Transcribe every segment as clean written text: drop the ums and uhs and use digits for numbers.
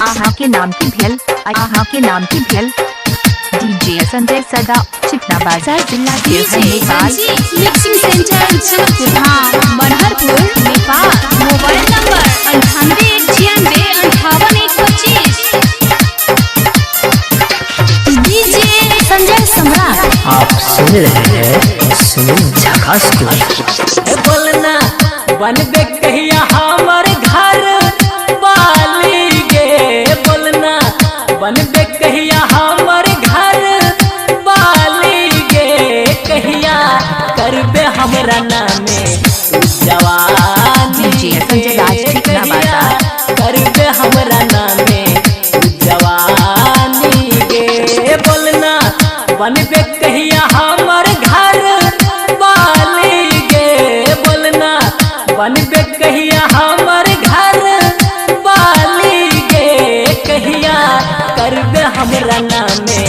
आहा के नाम की भेल, आहा के नाम की भेल। डीजे संजय सदा, चिकना बाजार, जिला Deoghar, Nepal. Mixing centre Janakpur Dham, Manharpur, Nepal. Mobile number 9896 DJ Sanjay Samrat. आप सुन रहे हैं सुनील झकास को। बोलना बनबे कहिया हमर घर वाली गे, बोलना बनबे कहिया हमर घर वाली गे, कहिया करबे हमरा नामे जवानी गे, करबे हमरा नामे जवानी गे, बोलना बनबे कहिया हमर घर वाली गे, बोलना बनबे कहिया हमर घर वाली गे, कहिया करबे हमरा नामे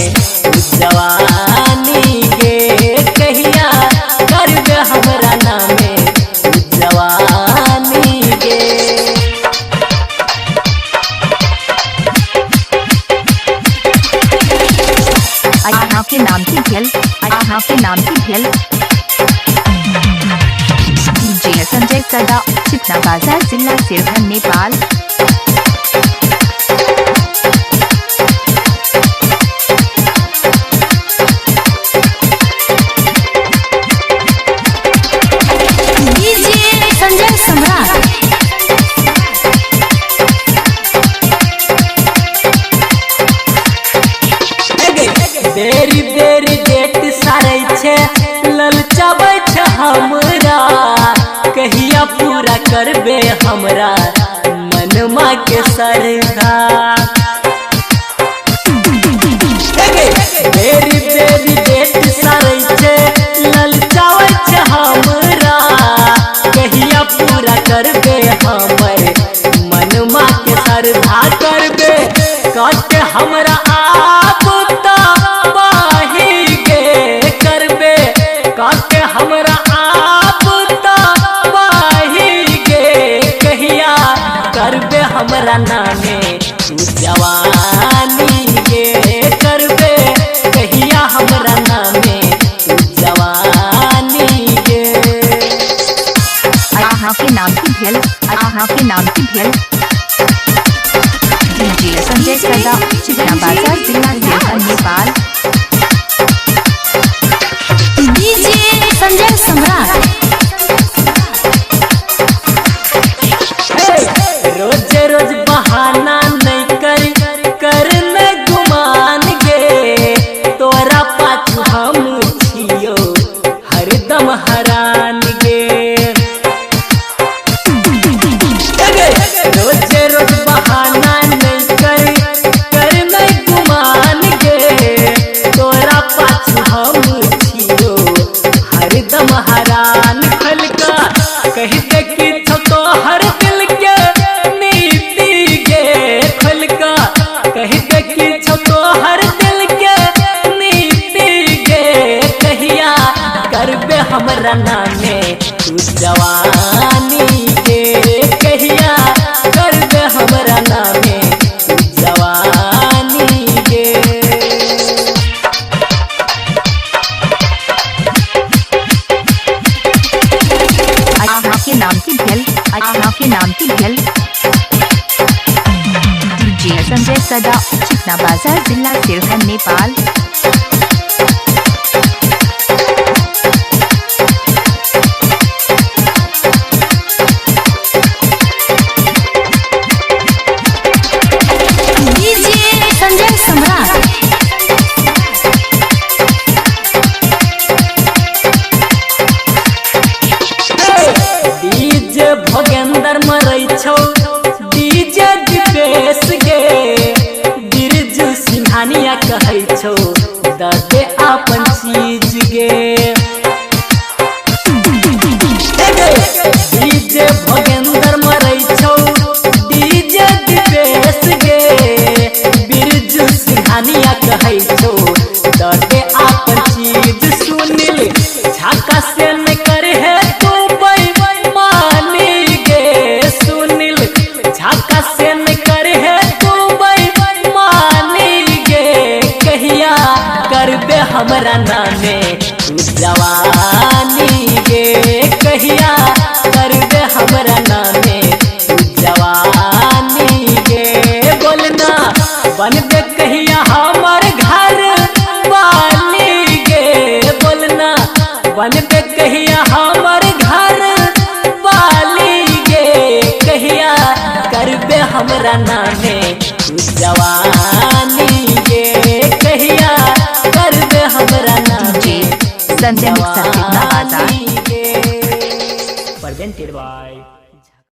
जवानी गे, कहिया करबे हमरा नामे जवानी गे। आहा के नाम की भेल, आहा के नाम की भेल। डीजे संजय सदा, चिकना बाजार, जिला देवघर, नेपाल। डीजे संजय सम्राट। बेरी बेरी डेट सारे छे ललचाबै छे हमरा, कहिया पूरा करबे हमरा मनमा के सरधा। बेरी बेरी डेट सारे छे ललचाबै छे हमरा, कहिया पूरा करबे हमर मनमा के सरधा, करबे काटे हमरा आप बाही गे, करबे काटे हमरा आप बाही गे, कहिया करबे हमरा नामे जवानी गे, करबे कहिया हमरा नामे जवानी गे। आहा के नाम की भेल, आहा के नाम की भेल। डीजे संजय सदा, चिकना बाजार, जिला देवघर, नेपाल। डीजे संजय सम्राट। रोज रोज बहाना नहीं कर न गुमान गे, तोरा पाछू हम छियो हरदम हरान गे। रोज रोज बहाना नहीं कर न गुमान गे, तोरा पाछू हम छियो हरदम हरान। खलका कही दे कि तो हर दिल के नीति गे, खलका कही दे कि तो हर दिल के नीति गे, कहिया करबे हमरा नामे तू जवानी गे, कहिया करबे हमरा नामे तू जवानी गे। आहा के नाम की भेल, आहा के नाम की भेल। डीजे संजय सदा, चिकना बाजार, जिला देवघर, नेपाल। डीजे संजय सम्राट। डीजे भोगेंद्र मरै छौ, डीजे दीपेश गे, बिरजू सिंघानिया कहै छौ दे अपन चीज गे। डीजे भोगेंद्र मरै छौ, डीजे दीपेश गे, बिरजू सिंघानिया कहै छौ दे अपन चीज। सुनील झाका से न करे है तू मानी गे, सुनील झाका से न करे है तू तू जवानी गे कहिया करबे हमरा नामे तू जवानी गे बोलना बनबे कहिया हमर घर वाली गे बोलना बनबे कहिया हमर घर वाली गे कहिया करबे हमरा नामे तू जवानी गे कहिया करबे हमरा नामे संजय मिक्सर चिकना बाजार presented by